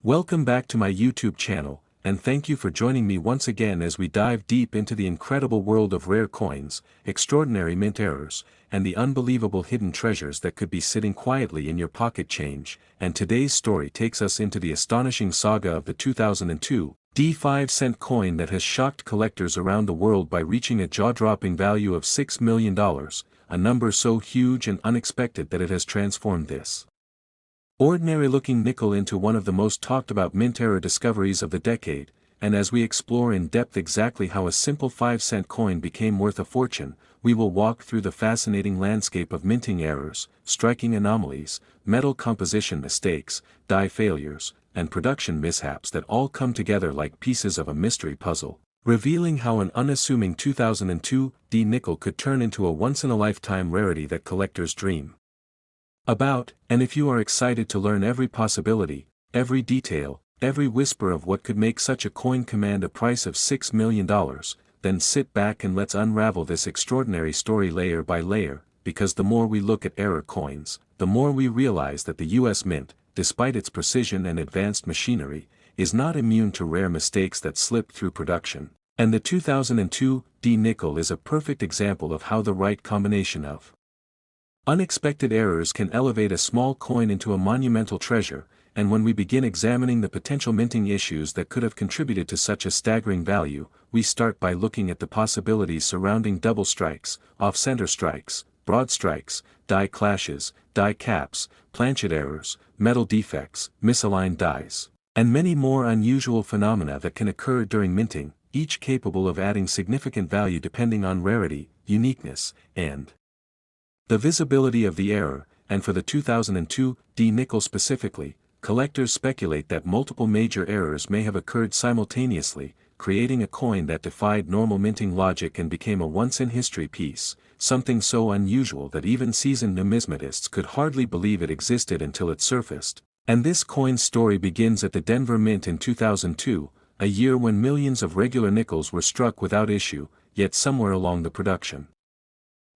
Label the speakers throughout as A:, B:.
A: Welcome back to my YouTube channel, and thank you for joining me once again as we dive deep into the incredible world of rare coins, extraordinary mint errors, and the unbelievable hidden treasures that could be sitting quietly in your pocket change. And today's story takes us into the astonishing saga of the 2002 5-cent coin that has shocked collectors around the world by reaching a jaw-dropping value of $6 million, a number so huge and unexpected that it has transformed this ordinary-looking nickel into one of the most talked-about mint era discoveries of the decade. And as we explore in depth exactly how a simple 5-cent coin became worth a fortune, we will walk through the fascinating landscape of minting errors, striking anomalies, metal composition mistakes, die failures, and production mishaps that all come together like pieces of a mystery puzzle, revealing how an unassuming 2002 nickel could turn into a once-in-a-lifetime rarity that collectors dream about. And if you are excited to learn every possibility, every detail, every whisper of what could make such a coin command a price of $6 million, then sit back and let's unravel this extraordinary story layer by layer, because the more we look at error coins, the more we realize that the US Mint, despite its precision and advanced machinery, is not immune to rare mistakes that slip through production. And the 2002 nickel is a perfect example of how the right combination of unexpected errors can elevate a small coin into a monumental treasure. And when we begin examining the potential minting issues that could have contributed to such a staggering value, we start by looking at the possibilities surrounding double strikes, off-center strikes, broad strikes, die clashes, die caps, planchet errors, metal defects, misaligned dies, and many more unusual phenomena that can occur during minting, each capable of adding significant value depending on rarity, uniqueness, and the visibility of the error. And for the 2002 nickel specifically, collectors speculate that multiple major errors may have occurred simultaneously, creating a coin that defied normal minting logic and became a once-in-history piece, something so unusual that even seasoned numismatists could hardly believe it existed until it surfaced. And this coin's story begins at the Denver Mint in 2002, a year when millions of regular nickels were struck without issue, yet somewhere along the production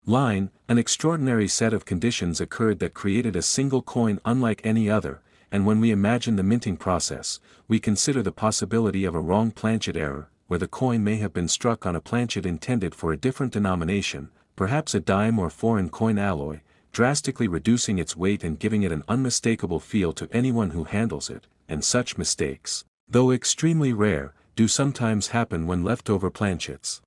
A: line, an extraordinary set of conditions occurred that created a single coin unlike any other. And when we imagine the minting process, we consider the possibility of a wrong planchet error, where the coin may have been struck on a planchet intended for a different denomination, perhaps a dime or foreign coin alloy, drastically reducing its weight and giving it an unmistakable feel to anyone who handles it. And such mistakes, though extremely rare, do sometimes happen when leftover planchets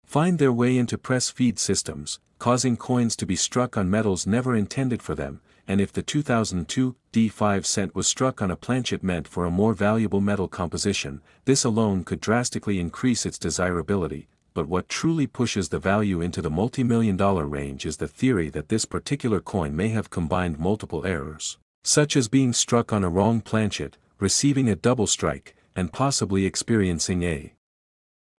A: find their way into press feed systems, causing coins to be struck on metals never intended for them. And if the 2002 5-cent was struck on a planchet meant for a more valuable metal composition, this alone could drastically increase its desirability. But what truly pushes the value into the multi-million-dollar range is the theory that this particular coin may have combined multiple errors, such as being struck on a wrong planchet, receiving a double strike, and possibly experiencing a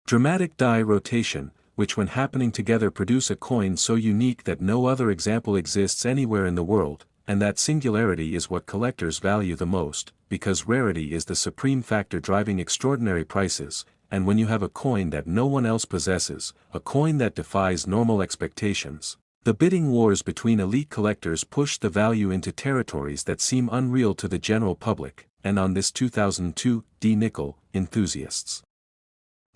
A: dramatic die rotation, which when happening together produce a coin so unique that no other example exists anywhere in the world. And that singularity is what collectors value the most, because rarity is the supreme factor driving extraordinary prices. And when you have a coin that no one else possesses, a coin that defies normal expectations, the bidding wars between elite collectors push the value into territories that seem unreal to the general public. And on this 2002 nickel, enthusiasts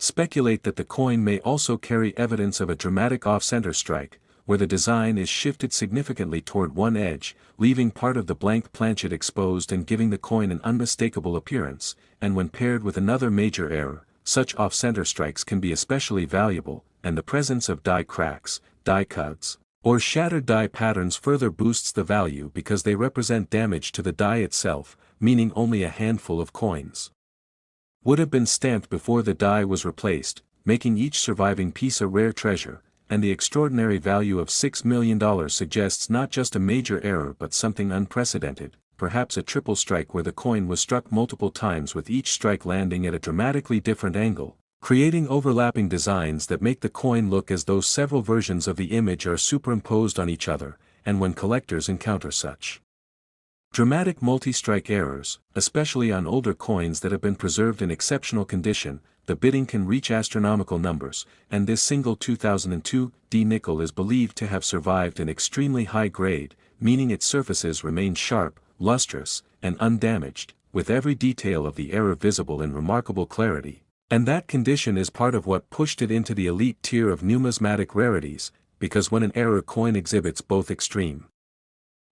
A: speculate that the coin may also carry evidence of a dramatic off-center strike, where the design is shifted significantly toward one edge, leaving part of the blank planchet exposed and giving the coin an unmistakable appearance. And when paired with another major error, such off-center strikes can be especially valuable, and the presence of die cracks, die cuts, or shattered die patterns further boosts the value because they represent damage to the die itself, meaning only a handful of coins would have been stamped before the die was replaced, making each surviving piece a rare treasure. And the extraordinary value of $6 million suggests not just a major error but something unprecedented, perhaps a triple strike where the coin was struck multiple times with each strike landing at a dramatically different angle, creating overlapping designs that make the coin look as though several versions of the image are superimposed on each other. And when collectors encounter such dramatic multi-strike errors, especially on older coins that have been preserved in exceptional condition, the bidding can reach astronomical numbers. And this single 2002 nickel is believed to have survived an extremely high grade, meaning its surfaces remain sharp, lustrous, and undamaged, with every detail of the error visible in remarkable clarity. And that condition is part of what pushed it into the elite tier of numismatic rarities, because when an error coin exhibits both extreme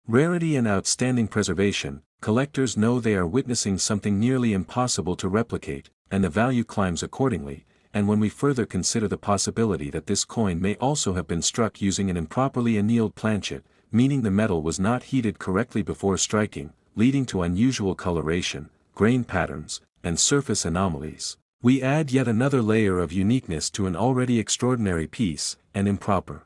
A: rarity and outstanding preservation, collectors know they are witnessing something nearly impossible to replicate, and the value climbs accordingly. And when we further consider the possibility that this coin may also have been struck using an improperly annealed planchet, meaning the metal was not heated correctly before striking, leading to unusual coloration, grain patterns, and surface anomalies, we add yet another layer of uniqueness to an already extraordinary piece. And improper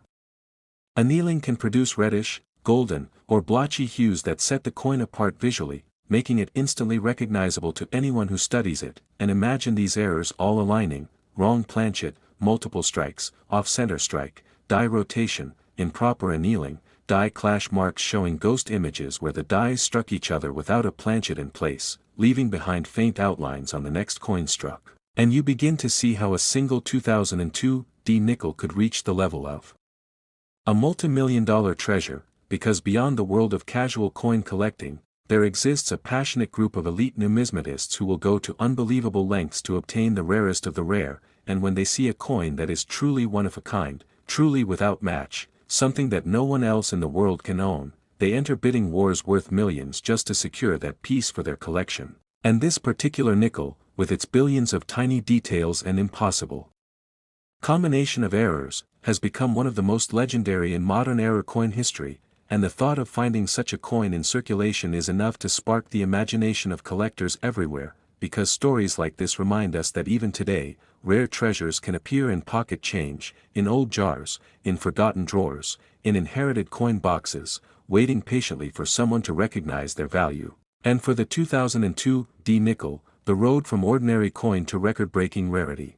A: annealing can produce reddish, golden, or blotchy hues that set the coin apart visually, making it instantly recognizable to anyone who studies it. And imagine these errors all aligning: wrong planchet, multiple strikes, off-center strike, die rotation, improper annealing, die clash marks showing ghost images where the dies struck each other without a planchet in place, leaving behind faint outlines on the next coin struck. And you begin to see how a single 2002 D nickel could reach the level of a multi-million-dollar treasure, because beyond the world of casual coin collecting, there exists a passionate group of elite numismatists who will go to unbelievable lengths to obtain the rarest of the rare. And when they see a coin that is truly one of a kind, truly without match, something that no one else in the world can own, they enter bidding wars worth millions just to secure that piece for their collection. And this particular nickel, with its billions of tiny details and impossible combination of errors, has become one of the most legendary in modern error coin history. And the thought of finding such a coin in circulation is enough to spark the imagination of collectors everywhere, because stories like this remind us that even today, rare treasures can appear in pocket change, in old jars, in forgotten drawers, in inherited coin boxes, waiting patiently for someone to recognize their value. And for the 2002 D nickel, the road from ordinary coin to record-breaking rarity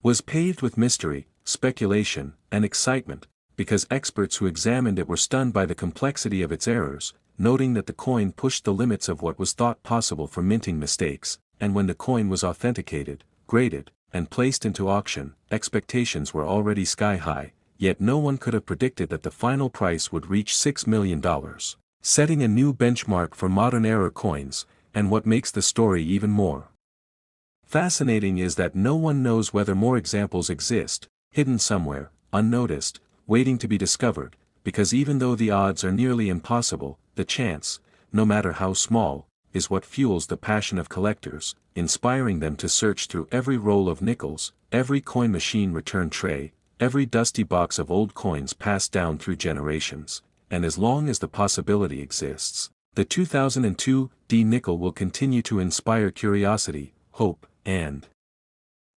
A: was paved with mystery, speculation, and excitement, because experts who examined it were stunned by the complexity of its errors, noting that the coin pushed the limits of what was thought possible for minting mistakes. And when the coin was authenticated, graded, and placed into auction, expectations were already sky-high, yet no one could have predicted that the final price would reach $6 million, setting a new benchmark for modern error coins. And what makes the story even more fascinating is that no one knows whether more examples exist, hidden somewhere, unnoticed, waiting to be discovered, because even though the odds are nearly impossible, the chance, no matter how small, is what fuels the passion of collectors, inspiring them to search through every roll of nickels, every coin machine return tray, every dusty box of old coins passed down through generations. And as long as the possibility exists, the 2002 D nickel will continue to inspire curiosity, hope, and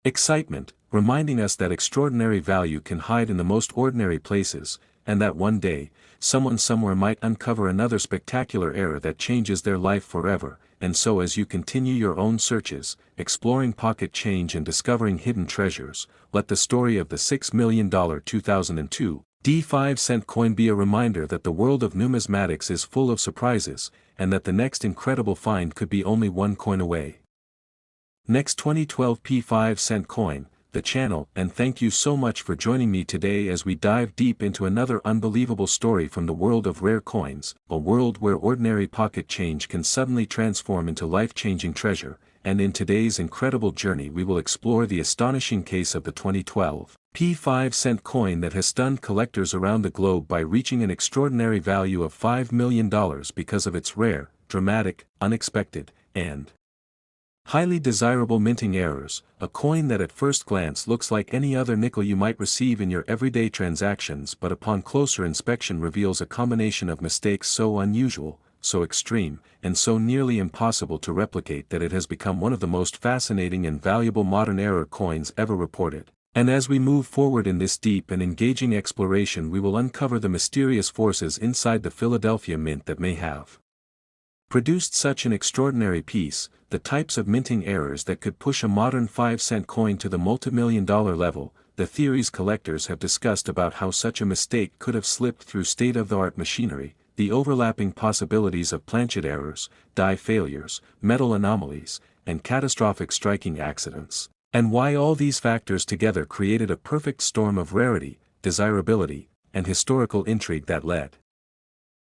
A: excitement, reminding us that extraordinary value can hide in the most ordinary places, and that one day, someone somewhere might uncover another spectacular error that changes their life forever. And so as you continue your own searches, exploring pocket change and discovering hidden treasures, let the story of the $6 million 2002 D 5-cent coin be a reminder that the world of numismatics is full of surprises, and that the next incredible find could be only one coin away. Next 2012 P5-cent coin, the channel. And thank you so much for joining me today as we dive deep into another unbelievable story from the world of rare coins, a world where ordinary pocket change can suddenly transform into life-changing treasure. And in today's incredible journey we will explore the astonishing case of the 2012 P5-cent coin that has stunned collectors around the globe by reaching an extraordinary value of $5 million because of its rare, dramatic, unexpected, and highly desirable minting errors. A coin that at first glance looks like any other nickel you might receive in your everyday transactions, but upon closer inspection reveals a combination of mistakes so unusual, so extreme, and so nearly impossible to replicate that it has become one of the most fascinating and valuable modern error coins ever reported. And as we move forward in this deep and engaging exploration, we will uncover the mysterious forces inside the Philadelphia Mint that may have produced such an extraordinary piece, the types of minting errors that could push a modern 5-cent coin to the multi-million-dollar level, the theories collectors have discussed about how such a mistake could have slipped through state-of-the-art machinery, the overlapping possibilities of planchet errors, die failures, metal anomalies, and catastrophic striking accidents, and why all these factors together created a perfect storm of rarity, desirability, and historical intrigue that led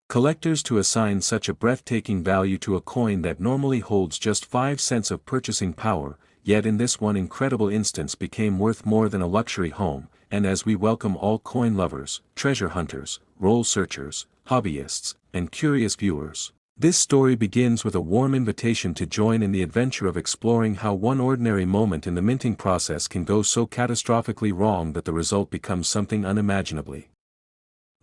A: Collectors to assign such a breathtaking value to a coin that normally holds just 5 cents of purchasing power, yet in this one incredible instance became worth more than a luxury home, and as we welcome all coin lovers, treasure hunters, roll searchers, hobbyists, and curious viewers. This story begins with a warm invitation to join in the adventure of exploring how one ordinary moment in the minting process can go so catastrophically wrong that the result becomes something unimaginably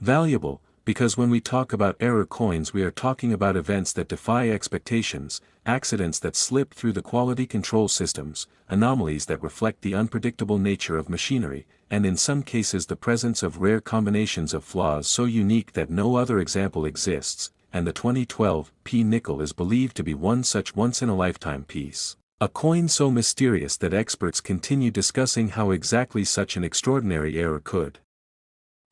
A: valuable, because when we talk about error coins we are talking about events that defy expectations, accidents that slip through the quality control systems, anomalies that reflect the unpredictable nature of machinery, and in some cases the presence of rare combinations of flaws so unique that no other example exists, and the 2012 nickel is believed to be one such once-in-a-lifetime piece. A coin so mysterious that experts continue discussing how exactly such an extraordinary error could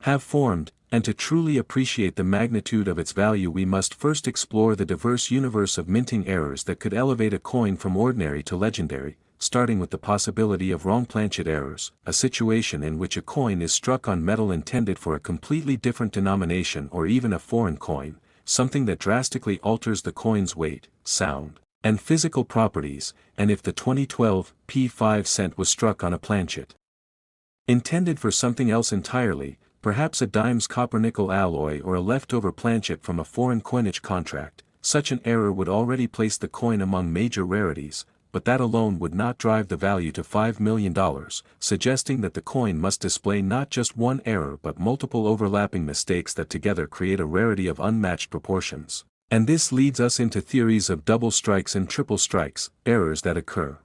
A: have formed, and to truly appreciate the magnitude of its value we must first explore the diverse universe of minting errors that could elevate a coin from ordinary to legendary, starting with the possibility of wrong planchet errors, a situation in which a coin is struck on metal intended for a completely different denomination or even a foreign coin, something that drastically alters the coin's weight, sound, and physical properties, and if the 2012 5 cent was struck on a planchet intended for something else entirely, perhaps a dime's copper-nickel alloy or a leftover planchet from a foreign coinage contract, such an error would already place the coin among major rarities, but that alone would not drive the value to $5 million, suggesting that the coin must display not just one error but multiple overlapping mistakes that together create a rarity of unmatched proportions. And this leads us into theories of double strikes and triple strikes, errors that occur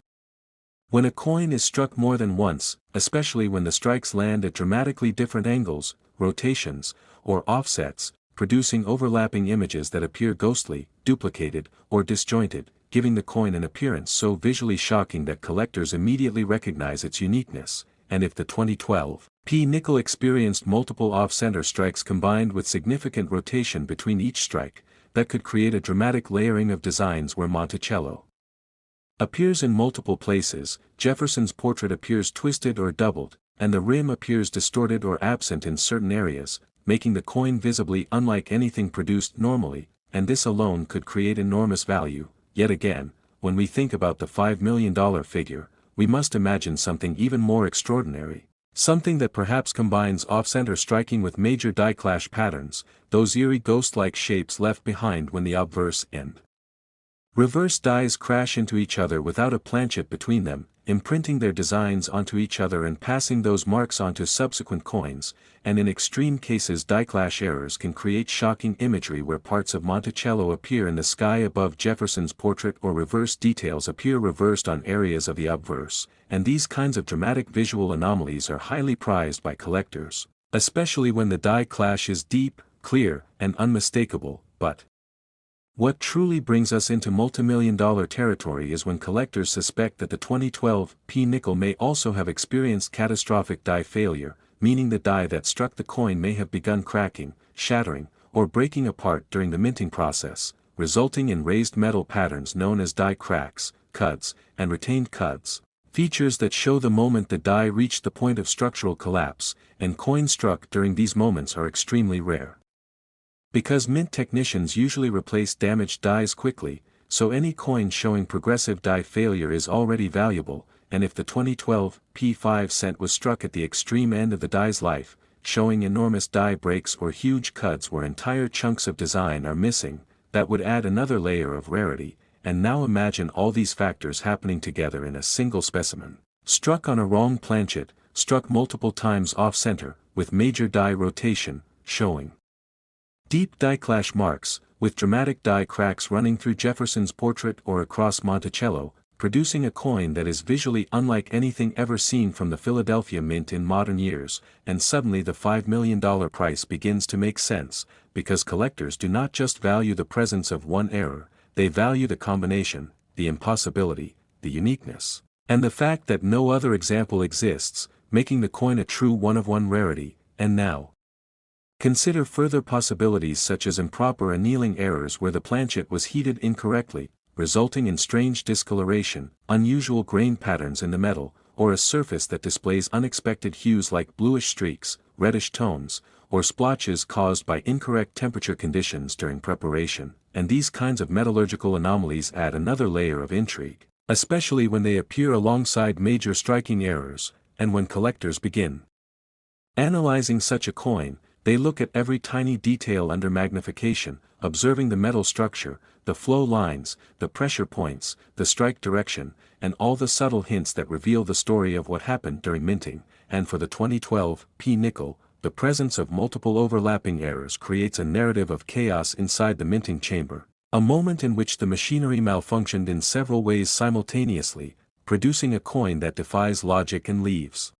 A: when a coin is struck more than once, especially when the strikes land at dramatically different angles, rotations, or offsets, producing overlapping images that appear ghostly, duplicated, or disjointed, giving the coin an appearance so visually shocking that collectors immediately recognize its uniqueness. And if the 2012 nickel experienced multiple off-center strikes combined with significant rotation between each strike, that could create a dramatic layering of designs where Monticello appears in multiple places, Jefferson's portrait appears twisted or doubled, and the rim appears distorted or absent in certain areas, making the coin visibly unlike anything produced normally, and this alone could create enormous value. Yet again, when we think about the $5 million figure, we must imagine something even more extraordinary. Something that perhaps combines off-center striking with major die clash patterns, those eerie ghost-like shapes left behind when the obverse and reverse dies crash into each other without a planchet between them, imprinting their designs onto each other and passing those marks onto subsequent coins, and in extreme cases die clash errors can create shocking imagery where parts of Monticello appear in the sky above Jefferson's portrait or reverse details appear reversed on areas of the obverse, and these kinds of dramatic visual anomalies are highly prized by collectors, especially when the die clash is deep, clear, and unmistakable. But what truly brings us into multimillion-dollar territory is when collectors suspect that the 2012 nickel may also have experienced catastrophic die failure, meaning the die that struck the coin may have begun cracking, shattering, or breaking apart during the minting process, resulting in raised metal patterns known as die cracks, cuds, and retained cuds, features that show the moment the die reached the point of structural collapse, and coins struck during these moments are extremely rare. Because mint technicians usually replace damaged dies quickly, so any coin showing progressive die failure is already valuable, and if the 2012 5 cent was struck at the extreme end of the die's life, showing enormous die breaks or huge cuts where entire chunks of design are missing, that would add another layer of rarity. And now imagine all these factors happening together in a single specimen. Struck on a wrong planchet, struck multiple times off-center, with major die rotation, showing deep die clash marks, with dramatic die cracks running through Jefferson's portrait or across Monticello, producing a coin that is visually unlike anything ever seen from the Philadelphia Mint in modern years, and suddenly the $5 million price begins to make sense, because collectors do not just value the presence of one error, they value the combination, the impossibility, the uniqueness, and the fact that no other example exists, making the coin a true one-of-one rarity. And now, consider further possibilities such as improper annealing errors where the planchet was heated incorrectly, resulting in strange discoloration, unusual grain patterns in the metal, or a surface that displays unexpected hues like bluish streaks, reddish tones, or splotches caused by incorrect temperature conditions during preparation, and these kinds of metallurgical anomalies add another layer of intrigue, especially when they appear alongside major striking errors, and when collectors begin analyzing such a coin. They look at every tiny detail under magnification, observing the metal structure, the flow lines, the pressure points, the strike direction, and all the subtle hints that reveal the story of what happened during minting. And for the 2012 P nickel, the presence of multiple overlapping errors creates a narrative of chaos inside the minting chamber, a moment in which the machinery malfunctioned in several ways simultaneously, producing a coin that defies logic and leaves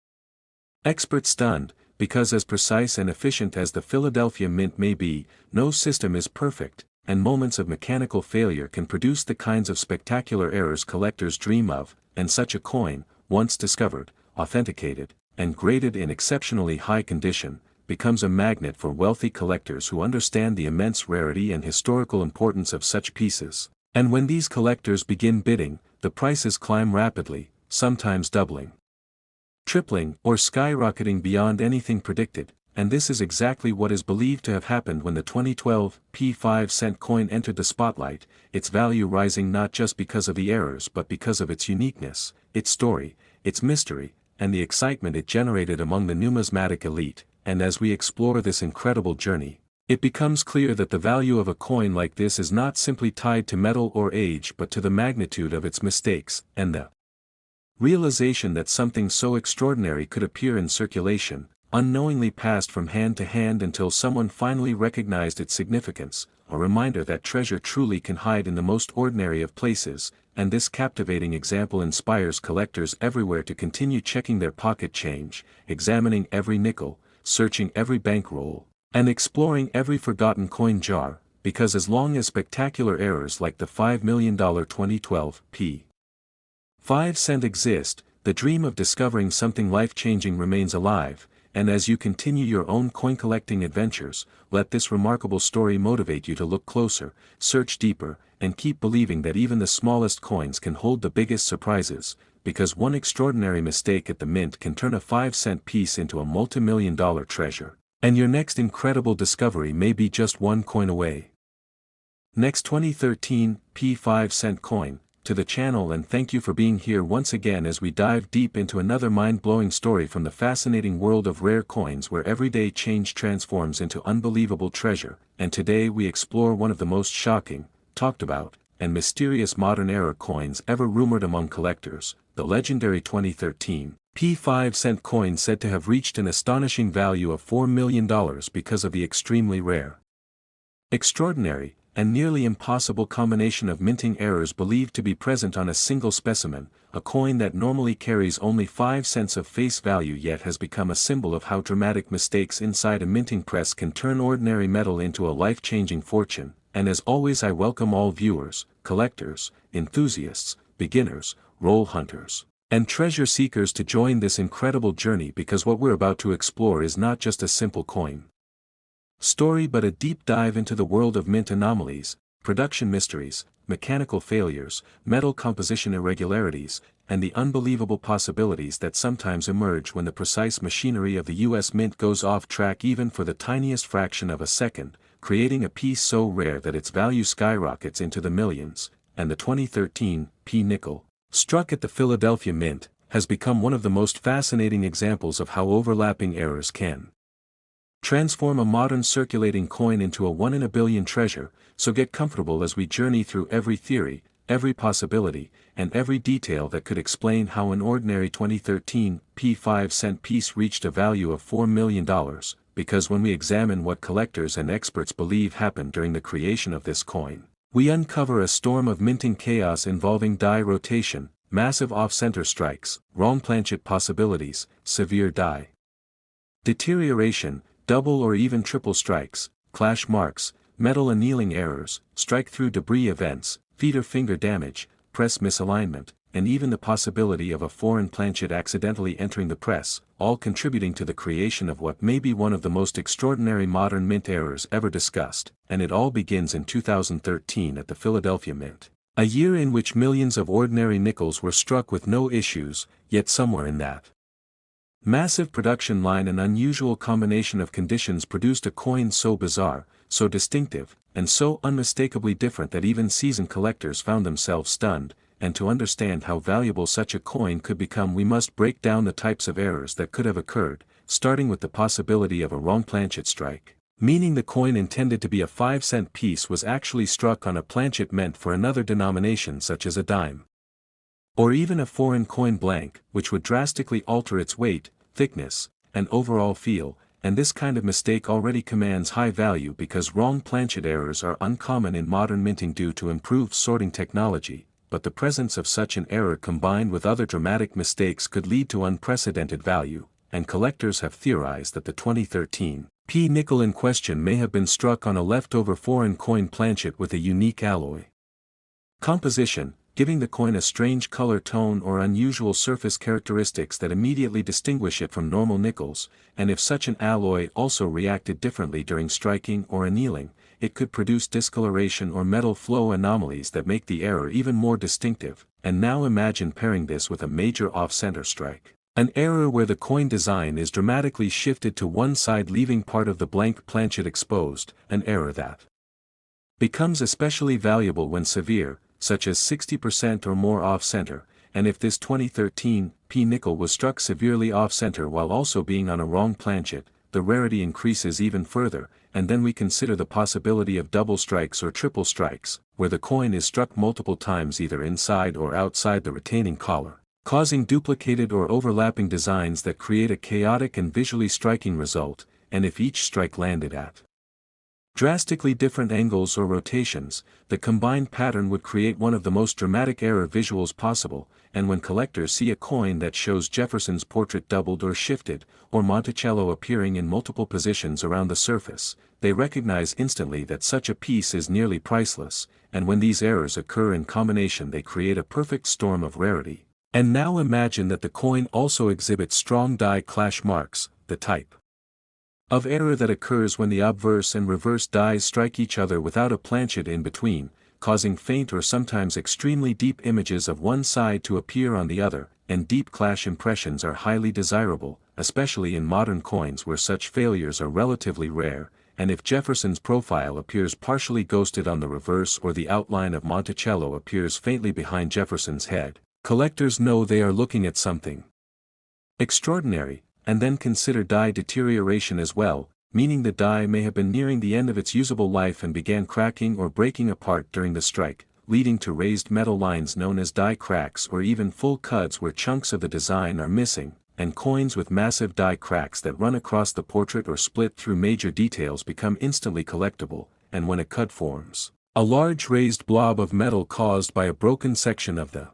A: experts stunned, because as precise and efficient as the Philadelphia Mint may be, no system is perfect, and moments of mechanical failure can produce the kinds of spectacular errors collectors dream of, and such a coin, once discovered, authenticated, and graded in exceptionally high condition, becomes a magnet for wealthy collectors who understand the immense rarity and historical importance of such pieces. And when these collectors begin bidding, the prices climb rapidly, sometimes doubling, tripling, or skyrocketing beyond anything predicted, and this is exactly what is believed to have happened when the 2012 P5-cent coin entered the spotlight, its value rising not just because of the errors but because of its uniqueness, its story, its mystery, and the excitement it generated among the numismatic elite. And as we explore this incredible journey, it becomes clear that the value of a coin like this is not simply tied to metal or age but to the magnitude of its mistakes, and the realization that something so extraordinary could appear in circulation, unknowingly passed from hand to hand until someone finally recognized its significance, a reminder that treasure truly can hide in the most ordinary of places. And this captivating example inspires collectors everywhere to continue checking their pocket change, examining every nickel, searching every bankroll, and exploring every forgotten coin jar, because as long as spectacular errors like the $5 million 2012 P. 5-cent exist, the dream of discovering something life-changing remains alive. And as you continue your own coin-collecting adventures, let this remarkable story motivate you to look closer, search deeper, and keep believing that even the smallest coins can hold the biggest surprises, because one extraordinary mistake at the mint can turn a 5-cent piece into a multi-million-dollar treasure, and your next incredible discovery may be just one coin away. Next 2013 P5-cent coin. To the channel, and thank you for being here once again as we dive deep into another mind-blowing story from the fascinating world of rare coins where everyday change transforms into unbelievable treasure. And today we explore one of the most shocking, talked about, and mysterious modern-era coins ever rumored among collectors, the legendary 2013 P5-cent coin said to have reached an astonishing value of $4 million because of the extremely rare, extraordinary, and nearly impossible combination of minting errors believed to be present on a single specimen. A coin that normally carries only 5 cents of face value yet has become a symbol of how dramatic mistakes inside a minting press can turn ordinary metal into a life-changing fortune. And as always, I welcome all viewers, collectors, enthusiasts, beginners, roll hunters, and treasure seekers to join this incredible journey, because what we're about to explore is not just a simple coin story but a deep dive into the world of mint anomalies, production mysteries, mechanical failures, metal composition irregularities, and the unbelievable possibilities that sometimes emerge when the precise machinery of the U.S. Mint goes off track even for the tiniest fraction of a second, creating a piece so rare that its value skyrockets into the millions. And the 2013 P nickel, struck at the Philadelphia Mint, has become one of the most fascinating examples of how overlapping errors can transform a modern circulating coin into a one-in-a-billion treasure. So get comfortable as we journey through every theory, every possibility, and every detail that could explain how an ordinary 2013 P5-cent piece reached a value of $4 million, because when we examine what collectors and experts believe happened during the creation of this coin, we uncover a storm of minting chaos involving die rotation, massive off-center strikes, wrong planchet possibilities, severe die deterioration, double or even triple strikes, clash marks, metal annealing errors, strike-through debris events, feeder finger damage, press misalignment, and even the possibility of a foreign planchet accidentally entering the press, all contributing to the creation of what may be one of the most extraordinary modern mint errors ever discussed. And it all begins in 2013 at the Philadelphia Mint, a year in which millions of ordinary nickels were struck with no issues. Yet somewhere in that Massive production line and unusual combination of conditions produced a coin so bizarre, so distinctive, and so unmistakably different that even seasoned collectors found themselves stunned, and to understand how valuable such a coin could become we must break down the types of errors that could have occurred, starting with the possibility of a wrong planchet strike, meaning the coin intended to be a 5-cent piece was actually struck on a planchet meant for another denomination such as a dime. Or even a foreign coin blank, which would drastically alter its weight, thickness, and overall feel, and this kind of mistake already commands high value because wrong planchet errors are uncommon in modern minting due to improved sorting technology, but the presence of such an error combined with other dramatic mistakes could lead to unprecedented value, and collectors have theorized that the 2013 P nickel in question may have been struck on a leftover foreign coin planchet with a unique alloy composition, giving the coin a strange color tone or unusual surface characteristics that immediately distinguish it from normal nickels, and if such an alloy also reacted differently during striking or annealing, it could produce discoloration or metal flow anomalies that make the error even more distinctive. And now imagine pairing this with a major off-center strike. An error where the coin design is dramatically shifted to one side leaving part of the blank planchet exposed, an error that becomes especially valuable when severe, such as 60% or more off-center, and if this 2013 P nickel was struck severely off-center while also being on a wrong planchet, the rarity increases even further, and then we consider the possibility of double strikes or triple strikes, where the coin is struck multiple times either inside or outside the retaining collar, causing duplicated or overlapping designs that create a chaotic and visually striking result, and if each strike landed at drastically different angles or rotations, the combined pattern would create one of the most dramatic error visuals possible, and when collectors see a coin that shows Jefferson's portrait doubled or shifted, or Monticello appearing in multiple positions around the surface, they recognize instantly that such a piece is nearly priceless, and when these errors occur in combination they create a perfect storm of rarity. And now imagine that the coin also exhibits strong die clash marks, the type of error that occurs when the obverse and reverse dies strike each other without a planchet in between, causing faint or sometimes extremely deep images of one side to appear on the other, and deep clash impressions are highly desirable, especially in modern coins where such failures are relatively rare, and if Jefferson's profile appears partially ghosted on the reverse or the outline of Monticello appears faintly behind Jefferson's head, collectors know they are looking at something extraordinary. And then consider die deterioration as well, meaning the die may have been nearing the end of its usable life and began cracking or breaking apart during the strike, leading to raised metal lines known as die cracks or even full cuts where chunks of the design are missing, and coins with massive die cracks that run across the portrait or split through major details become instantly collectible, and when a cut forms, a large raised blob of metal caused by a broken section of the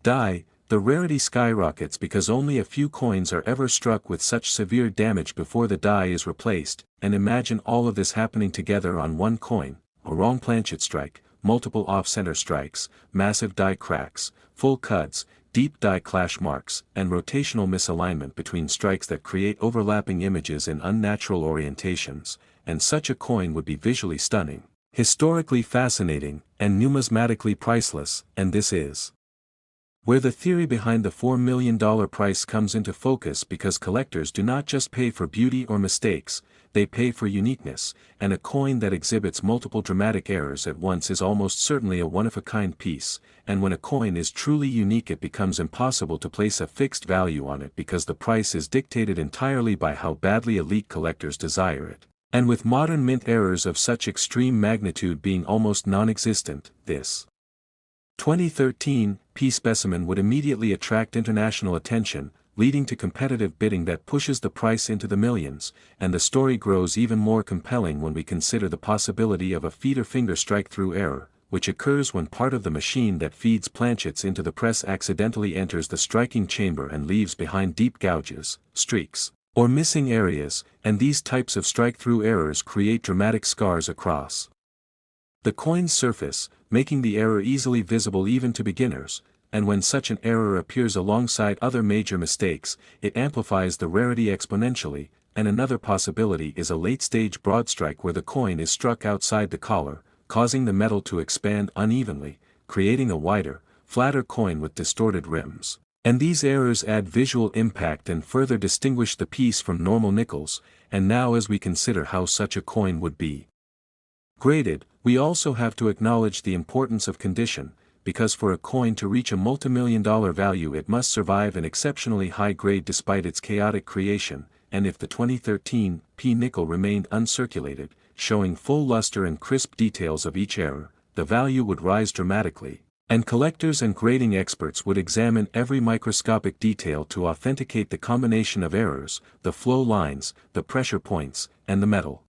A: die, the rarity skyrockets because only a few coins are ever struck with such severe damage before the die is replaced, and imagine all of this happening together on one coin, a wrong planchet strike, multiple off-center strikes, massive die cracks, full cuts, deep die clash marks, and rotational misalignment between strikes that create overlapping images in unnatural orientations, and such a coin would be visually stunning, historically fascinating, and numismatically priceless, and this is where the theory behind the $4 million price comes into focus because collectors do not just pay for beauty or mistakes, they pay for uniqueness, and a coin that exhibits multiple dramatic errors at once is almost certainly a one-of-a-kind piece, and when a coin is truly unique it becomes impossible to place a fixed value on it because the price is dictated entirely by how badly elite collectors desire it. And with modern mint errors of such extreme magnitude being almost non-existent, this 2013 P specimen would immediately attract international attention, leading to competitive bidding that pushes the price into the millions, and the story grows even more compelling when we consider the possibility of a feeder finger strike-through error, which occurs when part of the machine that feeds planchets into the press accidentally enters the striking chamber and leaves behind deep gouges, streaks, or missing areas, and these types of strike-through errors create dramatic scars across the coin's surface, making the error easily visible even to beginners, and when such an error appears alongside other major mistakes, it amplifies the rarity exponentially, and another possibility is a late-stage broad strike where the coin is struck outside the collar, causing the metal to expand unevenly, creating a wider, flatter coin with distorted rims. And these errors add visual impact and further distinguish the piece from normal nickels. And now as we consider how such a coin would be graded, we also have to acknowledge the importance of condition, because for a coin to reach a multimillion-dollar value it must survive an exceptionally high grade despite its chaotic creation, and if the 2013 P nickel remained uncirculated, showing full luster and crisp details of each error, the value would rise dramatically, and collectors and grading experts would examine every microscopic detail to authenticate the combination of errors, the flow lines, the pressure points, and the metal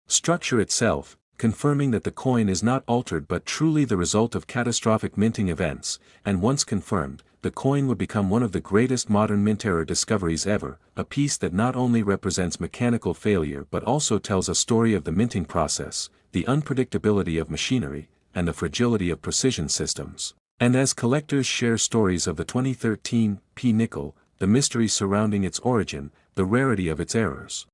A: structure itself, confirming that the coin is not altered but truly the result of catastrophic minting events, and once confirmed, the coin would become one of the greatest modern mint error discoveries ever, a piece that not only represents mechanical failure but also tells a story of the minting process, the unpredictability of machinery, and the fragility of precision systems. And as collectors share stories of the 2013 P nickel, the mystery surrounding its origin, the rarity of its errors,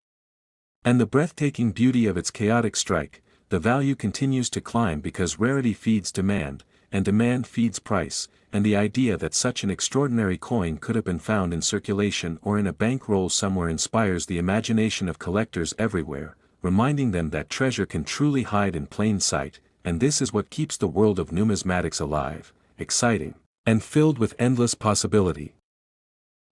A: and the breathtaking beauty of its chaotic strike, the value continues to climb because rarity feeds demand, and demand feeds price, and the idea that such an extraordinary coin could have been found in circulation or in a bankroll somewhere inspires the imagination of collectors everywhere, reminding them that treasure can truly hide in plain sight, and this is what keeps the world of numismatics alive, exciting, and filled with endless possibility.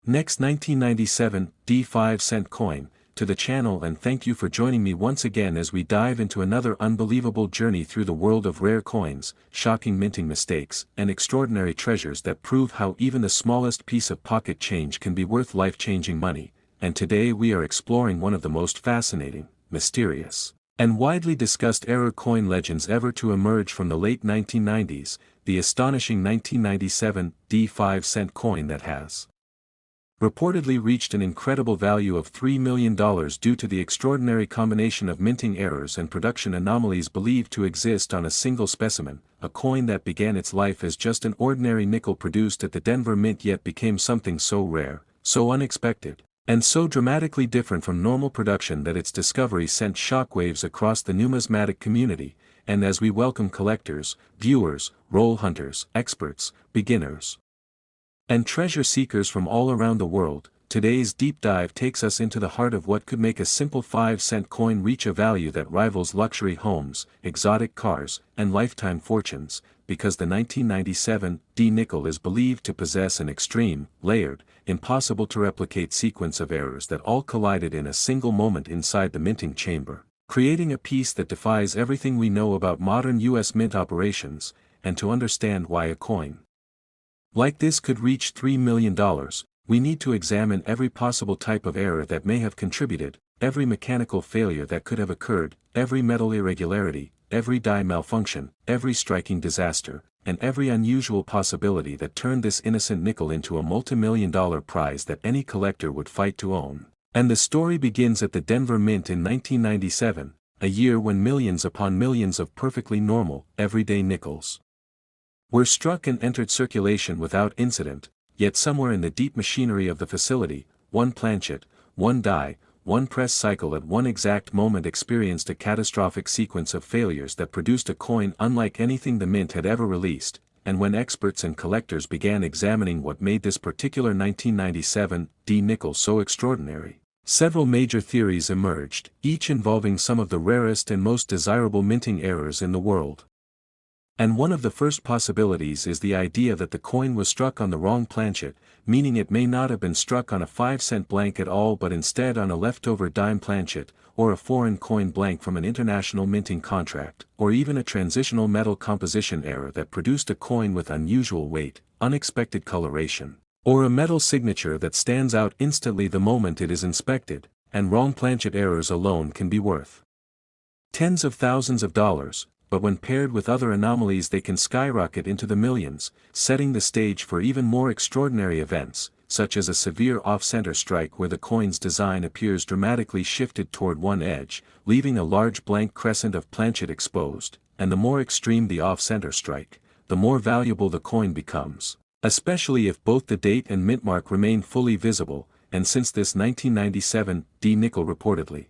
A: Next 1997 D5-cent coin, to the channel, and thank you for joining me once again as we dive into another unbelievable journey through the world of rare coins, shocking minting mistakes, and extraordinary treasures that prove how even the smallest piece of pocket change can be worth life-changing money. And today we are exploring one of the most fascinating, mysterious, and widely discussed error coin legends ever to emerge from the late 1990s, the astonishing 1997 D5-cent coin that has reportedly reached an incredible value of $3 million due to the extraordinary combination of minting errors and production anomalies believed to exist on a single specimen, a coin that began its life as just an ordinary nickel produced at the Denver Mint yet became something so rare, so unexpected, and so dramatically different from normal production that its discovery sent shockwaves across the numismatic community. And as we welcome collectors, viewers, roll hunters, experts, beginners, and treasure seekers from all around the world, today's deep dive takes us into the heart of what could make a simple 5-cent coin reach a value that rivals luxury homes, exotic cars, and lifetime fortunes, because the 1997 D nickel is believed to possess an extreme, layered, impossible to replicate sequence of errors that all collided in a single moment inside the minting chamber, creating a piece that defies everything we know about modern U.S. mint operations. And to understand why a coin like this could reach $3 million, we need to examine every possible type of error that may have contributed, every mechanical failure that could have occurred, every metal irregularity, every die malfunction, every striking disaster, and every unusual possibility that turned this innocent nickel into a multi-million-dollar prize that any collector would fight to own. And the story begins at the Denver Mint in 1997, a year when millions upon millions of perfectly normal, everyday nickels were struck and entered circulation without incident, yet somewhere in the deep machinery of the facility, one planchet, one die, one press cycle at one exact moment experienced a catastrophic sequence of failures that produced a coin unlike anything the mint had ever released. And when experts and collectors began examining what made this particular 1997 D nickel so extraordinary, several major theories emerged, each involving some of the rarest and most desirable minting errors in the world. And one of the first possibilities is the idea that the coin was struck on the wrong planchet, meaning it may not have been struck on a 5-cent blank at all but instead on a leftover dime planchet, or a foreign coin blank from an international minting contract, or even a transitional metal composition error that produced a coin with unusual weight, unexpected coloration, or a metal signature that stands out instantly the moment it is inspected. And wrong planchet errors alone can be worth tens of thousands of dollars. But when paired with other anomalies they can skyrocket into the millions, setting the stage for even more extraordinary events, such as a severe off-center strike where the coin's design appears dramatically shifted toward one edge, leaving a large blank crescent of planchet exposed. And the more extreme the off-center strike, the more valuable the coin becomes, especially if both the date and mint mark remain fully visible. And since this 1997 D nickel reportedly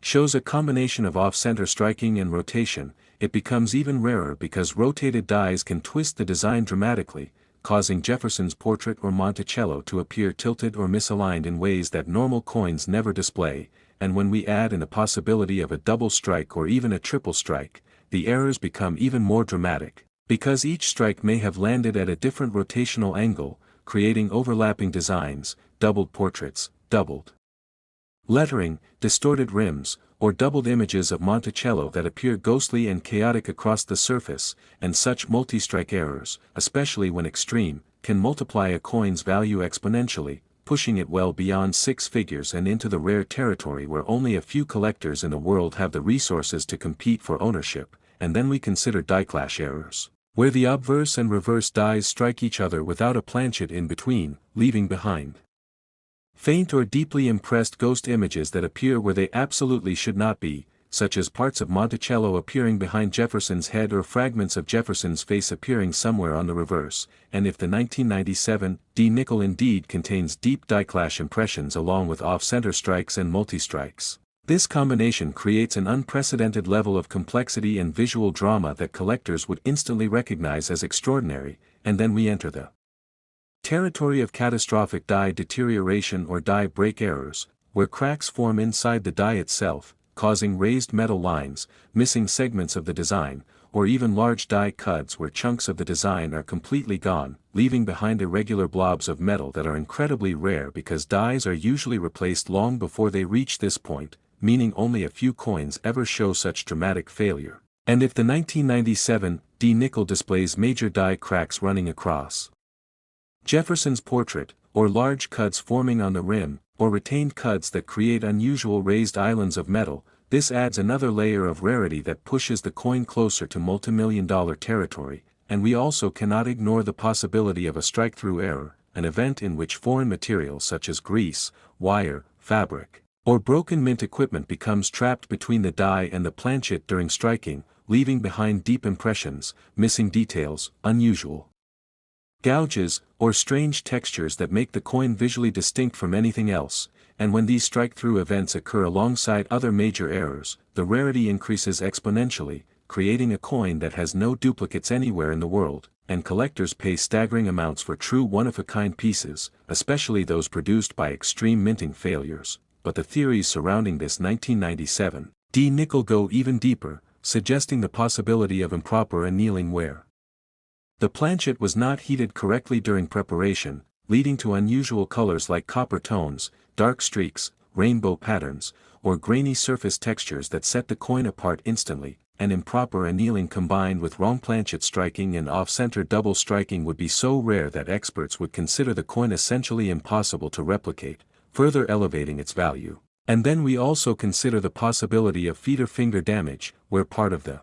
A: shows a combination of off-center striking and rotation, it becomes even rarer because rotated dies can twist the design dramatically, causing Jefferson's portrait or Monticello to appear tilted or misaligned in ways that normal coins never display, and when we add in the possibility of a double strike or even a triple strike, the errors become even more dramatic, because each strike may have landed at a different rotational angle, creating overlapping designs, doubled portraits, doubled lettering, distorted rims, or doubled images of Monticello that appear ghostly and chaotic across the surface, and such multi-strike errors, especially when extreme, can multiply a coin's value exponentially, pushing it well beyond six figures and into the rare territory where only a few collectors in the world have the resources to compete for ownership. And then we consider die clash errors, where the obverse and reverse dies strike each other without a planchet in between, leaving behind faint or deeply impressed ghost images that appear where they absolutely should not be, such as parts of Monticello appearing behind Jefferson's head or fragments of Jefferson's face appearing somewhere on the reverse. And if the 1997 D nickel indeed contains deep die clash impressions along with off-center strikes and multi-strikes, this combination creates an unprecedented level of complexity and visual drama that collectors would instantly recognize as extraordinary. And then we enter the territory of catastrophic die deterioration or die break errors, where cracks form inside the die itself, causing raised metal lines, missing segments of the design, or even large die cuts where chunks of the design are completely gone, leaving behind irregular blobs of metal that are incredibly rare because dies are usually replaced long before they reach this point, meaning only a few coins ever show such dramatic failure. And if the 1997 D nickel displays major die cracks running across Jefferson's portrait, or large cuts forming on the rim, or retained cuts that create unusual raised islands of metal, this adds another layer of rarity that pushes the coin closer to multimillion-dollar territory. And we also cannot ignore the possibility of a strike-through error, an event in which foreign materials such as grease, wire, fabric, or broken mint equipment becomes trapped between the die and the planchet during striking, leaving behind deep impressions, missing details, unusual gouges, or strange textures that make the coin visually distinct from anything else. And when these strike-through events occur alongside other major errors, the rarity increases exponentially, creating a coin that has no duplicates anywhere in the world, and collectors pay staggering amounts for true one-of-a-kind pieces, especially those produced by extreme minting failures. But the theories surrounding this 1997 D nickel go even deeper, suggesting the possibility of improper annealing wear. The planchet was not heated correctly during preparation, leading to unusual colors like copper tones, dark streaks, rainbow patterns, or grainy surface textures that set the coin apart instantly. And improper annealing combined with wrong planchet striking and off-center double striking would be so rare that experts would consider the coin essentially impossible to replicate, further elevating its value. And then we also consider the possibility of feeder finger damage, where part of the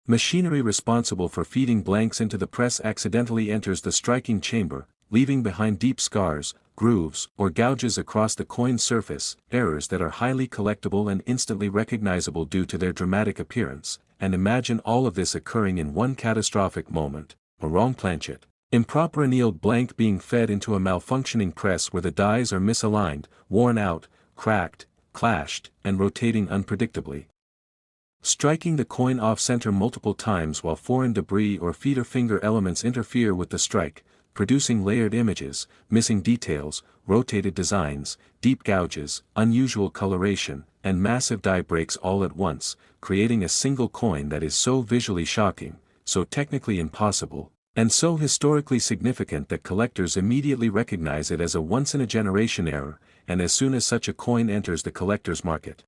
A: machinery responsible for feeding blanks into the press accidentally enters the striking chamber, leaving behind deep scars, grooves, or gouges across the coin's surface, errors that are highly collectible and instantly recognizable due to their dramatic appearance. And imagine all of this occurring in one catastrophic moment: a wrong planchet, improper annealed blank being fed into a malfunctioning press where the dies are misaligned, worn out, cracked, clashed, and rotating unpredictably, striking the coin off-center multiple times while foreign debris or feeder finger elements interfere with the strike, producing layered images, missing details, rotated designs, deep gouges, unusual coloration, and massive die breaks all at once, creating a single coin that is so visually shocking, so technically impossible, and so historically significant that collectors immediately recognize it as a once-in-a-generation error. And as soon as such a coin enters the collector's market,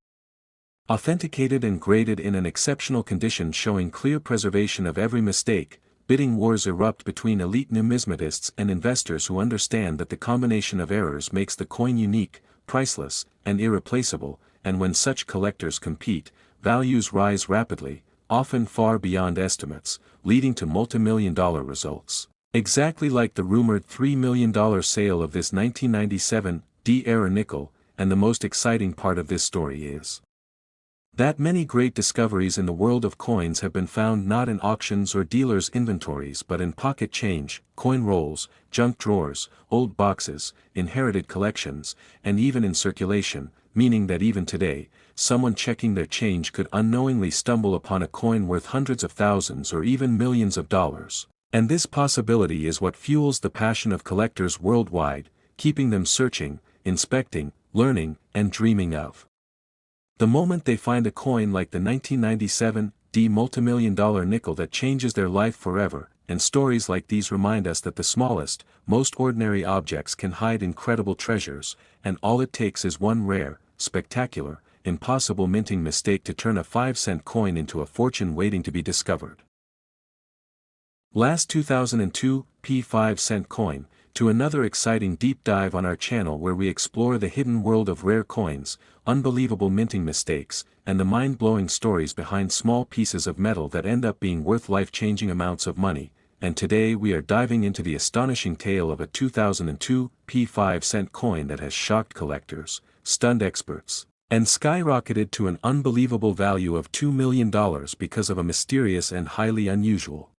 A: authenticated and graded in an exceptional condition showing clear preservation of every mistake, bidding wars erupt between elite numismatists and investors who understand that the combination of errors makes the coin unique, priceless, and irreplaceable. And when such collectors compete, values rise rapidly, often far beyond estimates, leading to multimillion-dollar results. Exactly like the rumored $3 million sale of this 1997 D-era nickel. And the most exciting part of this story is that many great discoveries in the world of coins have been found not in auctions or dealers' inventories but in pocket change, coin rolls, junk drawers, old boxes, inherited collections, and even in circulation, meaning that even today, someone checking their change could unknowingly stumble upon a coin worth hundreds of thousands or even millions of dollars. And this possibility is what fuels the passion of collectors worldwide, keeping them searching, inspecting, learning, and dreaming of. The moment they find a coin like the 1997 multimillion-dollar nickel that changes their life forever, and stories like these remind us that the smallest, most ordinary objects can hide incredible treasures, and all it takes is one rare, spectacular, impossible minting mistake to turn a 5-cent coin into a fortune waiting to be discovered. Last 2002 5-cent coin, to another exciting deep dive on our channel where we explore the hidden world of rare coins, unbelievable minting mistakes, and the mind-blowing stories behind small pieces of metal that end up being worth life-changing amounts of money. And today we are diving into the astonishing tale of a 2002 5-cent coin that has shocked collectors, stunned experts, and skyrocketed to an unbelievable value of $2 million because of a mysterious and highly unusual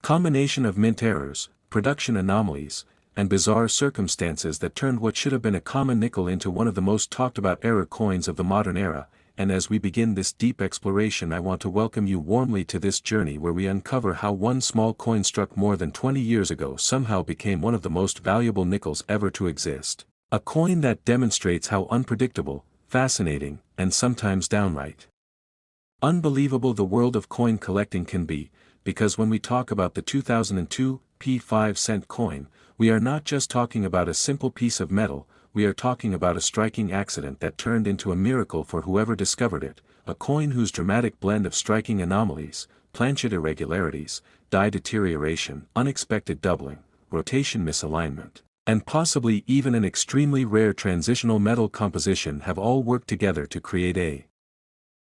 A: combination of mint errors, production anomalies, and bizarre circumstances that turned what should have been a common nickel into one of the most talked about error coins of the modern era. And as we begin this deep exploration, I want to welcome you warmly to this journey where we uncover how one small coin struck more than 20 years ago somehow became one of the most valuable nickels ever to exist. A coin that demonstrates how unpredictable, fascinating, and sometimes downright unbelievable the world of coin collecting can be, because when we talk about the 2002 5-cent coin, we are not just talking about a simple piece of metal, we are talking about a striking accident that turned into a miracle for whoever discovered it, a coin whose dramatic blend of striking anomalies, planchet irregularities, die deterioration, unexpected doubling, rotation misalignment, and possibly even an extremely rare transitional metal composition have all worked together to create a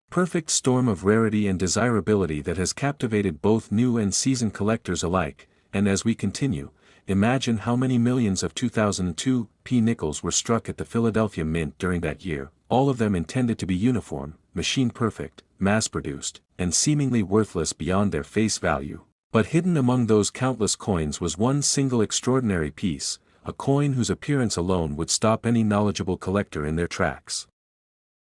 A: perfect storm of rarity and desirability that has captivated both new and seasoned collectors alike. And as we continue, imagine how many millions of 2002 nickels were struck at the Philadelphia Mint during that year, all of them intended to be uniform, machine-perfect, mass-produced, and seemingly worthless beyond their face value. But hidden among those countless coins was one single extraordinary piece, a coin whose appearance alone would stop any knowledgeable collector in their tracks.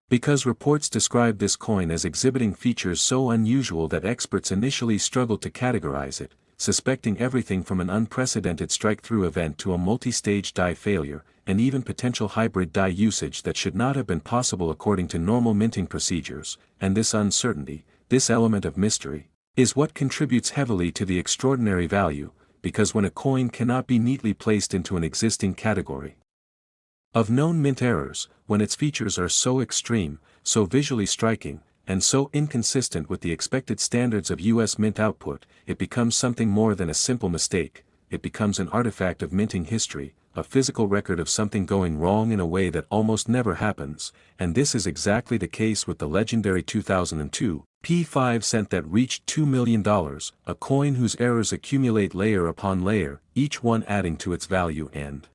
A: Because reports describe this coin as exhibiting features so unusual that experts initially struggled to categorize it, suspecting everything from an unprecedented strike-through event to a multi-stage die failure, and even potential hybrid die usage that should not have been possible according to normal minting procedures. And this uncertainty, this element of mystery, is what contributes heavily to the extraordinary value, because when a coin cannot be neatly placed into an existing category of known mint errors, when its features are so extreme, so visually striking, and so inconsistent with the expected standards of U.S. mint output, it becomes something more than a simple mistake. It becomes an artifact of minting history, a physical record of something going wrong in a way that almost never happens, and this is exactly the case with the legendary 2002 5-cent that reached $2 million, a coin whose errors accumulate layer upon layer, each one adding to its value and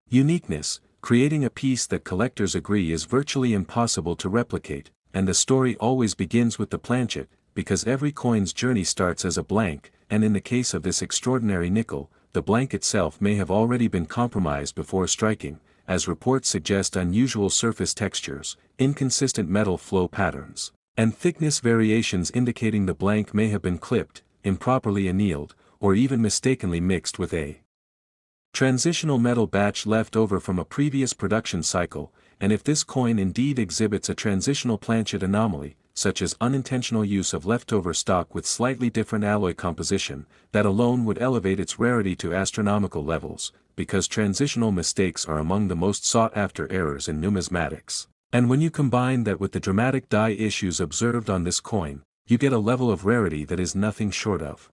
A: uniqueness, creating a piece that collectors agree is virtually impossible to replicate. And the story always begins with the planchet, because every coin's journey starts as a blank, and in the case of this extraordinary nickel, the blank itself may have already been compromised before striking, as reports suggest unusual surface textures, inconsistent metal flow patterns, and thickness variations indicating the blank may have been clipped, improperly annealed, or even mistakenly mixed with a transitional metal batch left over from a previous production cycle. And if this coin indeed exhibits a transitional planchet anomaly, such as unintentional use of leftover stock with slightly different alloy composition, that alone would elevate its rarity to astronomical levels, because transitional mistakes are among the most sought-after errors in numismatics. And when you combine that with the dramatic die issues observed on this coin, you get a level of rarity that is nothing short of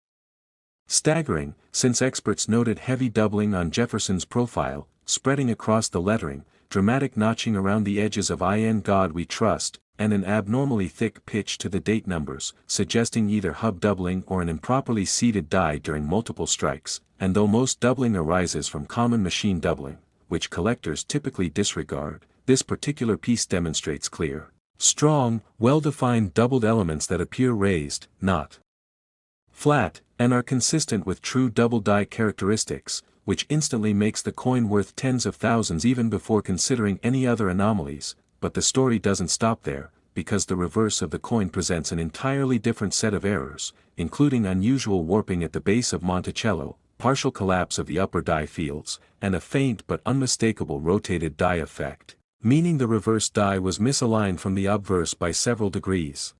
A: staggering, since experts noted heavy doubling on Jefferson's profile, spreading across the lettering, dramatic notching around the edges of "In God We Trust," and an abnormally thick pitch to the date numbers, suggesting either hub doubling or an improperly seated die during multiple strikes. And though most doubling arises from common machine doubling, which collectors typically disregard, this particular piece demonstrates clear, strong, well-defined doubled elements that appear raised, not flat, and are consistent with true double die characteristics, which instantly makes the coin worth tens of thousands even before considering any other anomalies. But the story doesn't stop there, because the reverse of the coin presents an entirely different set of errors, including unusual warping at the base of Monticello, partial collapse of the upper die fields, and a faint but unmistakable rotated die effect, meaning the reverse die was misaligned from the obverse by several degrees,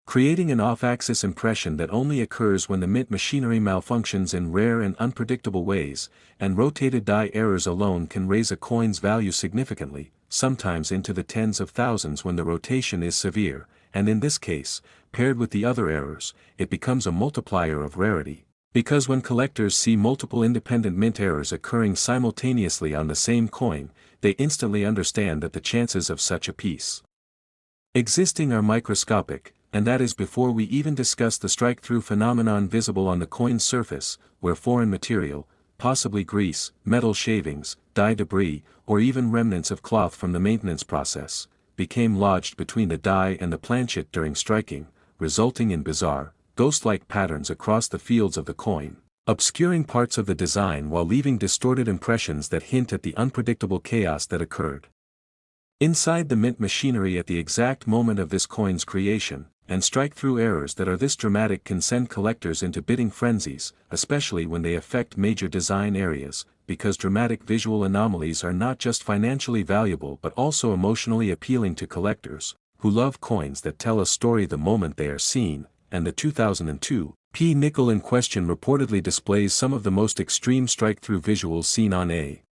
A: creating an off-axis impression that only occurs when the mint machinery malfunctions in rare and unpredictable ways, and rotated die errors alone can raise a coin's value significantly, sometimes into the tens of thousands when the rotation is severe, and in this case, paired with the other errors, it becomes a multiplier of rarity, because when collectors see multiple independent mint errors occurring simultaneously on the same coin, they instantly understand that the chances of such a piece existing are microscopic, and that is before we even discuss the strike-through phenomenon visible on the coin's surface, where foreign material, possibly grease, metal shavings, die debris, or even remnants of cloth from the maintenance process, became lodged between the die and the planchet during striking, resulting in bizarre, ghost-like patterns across the fields of the coin, obscuring parts of the design while leaving distorted impressions that hint at the unpredictable chaos that occurred inside the mint machinery at the exact moment of this coin's creation. And strike-through errors that are this dramatic can send collectors into bidding frenzies, especially when they affect major design areas, because dramatic visual anomalies are not just financially valuable but also emotionally appealing to collectors, who love coins that tell a story the moment they are seen, and the 2002 P nickel in question reportedly displays some of the most extreme strike-through visuals seen on a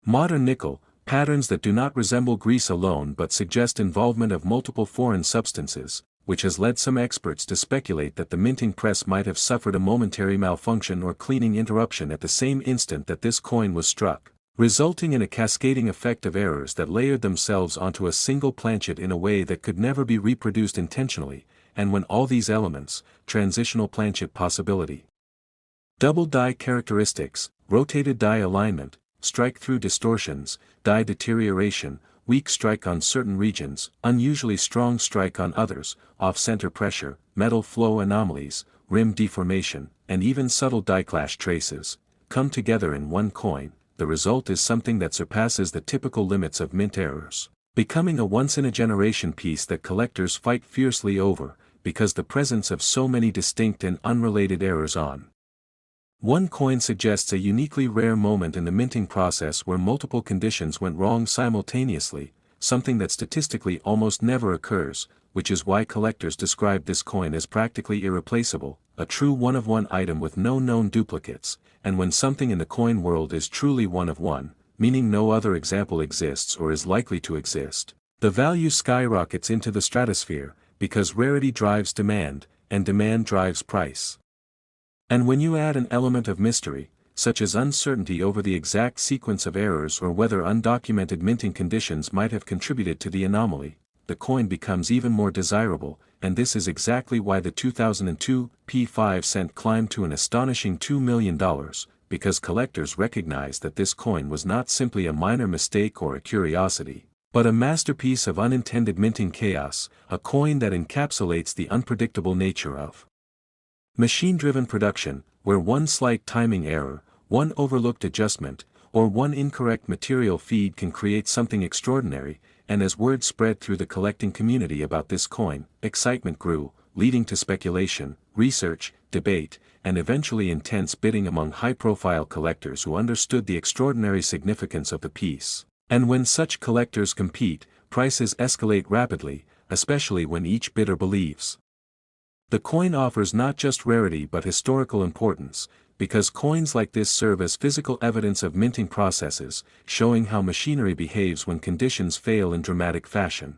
A: modern nickel, patterns that do not resemble grease alone but suggest involvement of multiple foreign substances, which has led some experts to speculate that the minting press might have suffered a momentary malfunction or cleaning interruption at the same instant that this coin was struck, resulting in a cascading effect of errors that layered themselves onto a single planchet in a way that could never be reproduced intentionally, and when all these elements, transitional planchet possibility, double die characteristics, rotated die alignment, strike-through distortions, die deterioration, weak strike on certain regions, unusually strong strike on others, off-center pressure, metal flow anomalies, rim deformation, and even subtle die clash traces, come together in one coin, the result is something that surpasses the typical limits of mint errors, becoming a once-in-a-generation piece that collectors fight fiercely over, because the presence of so many distinct and unrelated errors on one coin suggests a uniquely rare moment in the minting process where multiple conditions went wrong simultaneously, something that statistically almost never occurs, which is why collectors describe this coin as practically irreplaceable, a true one-of-one item with no known duplicates, and when something in the coin world is truly one-of-one, meaning no other example exists or is likely to exist, the value skyrockets into the stratosphere, because rarity drives demand, and demand drives price. And when you add an element of mystery, such as uncertainty over the exact sequence of errors or whether undocumented minting conditions might have contributed to the anomaly, the coin becomes even more desirable, and this is exactly why the 2002 P5 climbed to an astonishing $2 million, because collectors recognize that this coin was not simply a minor mistake or a curiosity, but a masterpiece of unintended minting chaos, a coin that encapsulates the unpredictable nature of machine-driven production, where one slight timing error, one overlooked adjustment, or one incorrect material feed can create something extraordinary, and as word spread through the collecting community about this coin, excitement grew, leading to speculation, research, debate, and eventually intense bidding among high-profile collectors who understood the extraordinary significance of the piece. And when such collectors compete, prices escalate rapidly, especially when each bidder believes the coin offers not just rarity but historical importance, because coins like this serve as physical evidence of minting processes, showing how machinery behaves when conditions fail in dramatic fashion.